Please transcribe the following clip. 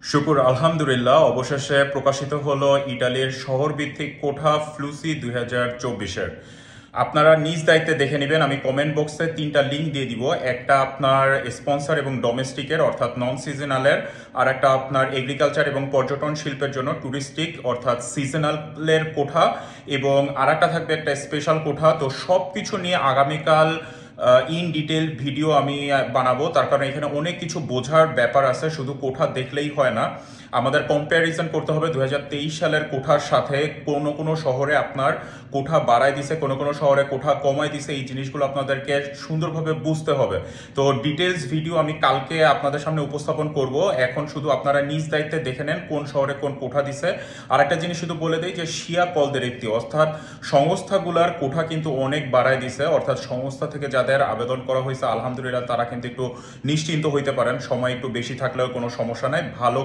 শুকুর আলহামদুলিল্লাহ, অবশেষে প্রকাশিত হলো ইটালির শহরভিত্তিক কোঠা ফ্লুসি 2024-এর। আপনারা নিজ দায়িত্বে দেখে নেবেন। আমি কমেন্ট বক্সে 3টা লিঙ্ক দিয়ে দিব। একটা আপনার স্পন্সর এবং ডোমেস্টিকের অর্থাৎ নন সিজনালের, আর একটা আপনার এগ্রিকালচার এবং পর্যটন শিল্পের জন্য ট্যুরিস্টিক অর্থাৎ সিজনালের কোঠা, এবং আর একটা থাকবে একটা স্পেশাল কোঠা। তো সব কিছু নিয়ে আগামীকাল ইন ডিটেল ভিডিও আমি বানাবো, তার কারণে এখানে অনেক কিছু বোঝার ব্যাপার আছে, শুধু কোঠা দেখলেই হয় না। আমাদের কম্প্যারিজন করতে হবে 2023 সালের কোঠার সাথে। কোনো কোনো শহরে আপনার কোঠা বাড়ায় দিছে, কোনো কোনো শহরে কোঠা কমায় দিছে, এই জিনিসগুলো আপনাদেরকে সুন্দরভাবে বুঝতে হবে। তো ডিটেলস ভিডিও আমি কালকে আপনাদের সামনে উপস্থাপন করব। এখন শুধু আপনারা নিজ দায়িত্বে দেখে নেন কোন শহরে কোন কোঠা দিছে। আর একটা জিনিস শুধু বলে দেই যে শিয়া কলদের একটি অর্থাৎ সংস্থাগুলার কোঠা কিন্তু অনেক বাড়ায় দিছে, অর্থাৎ সংস্থা থেকে যাদের আবেদন করা হয়েছে আলহামদুলিল্লাহ তারা কিন্তু একটু নিশ্চিন্ত হইতে পারেন, সময় একটু বেশি থাকলেও কোনো সমস্যা নাই। ভালো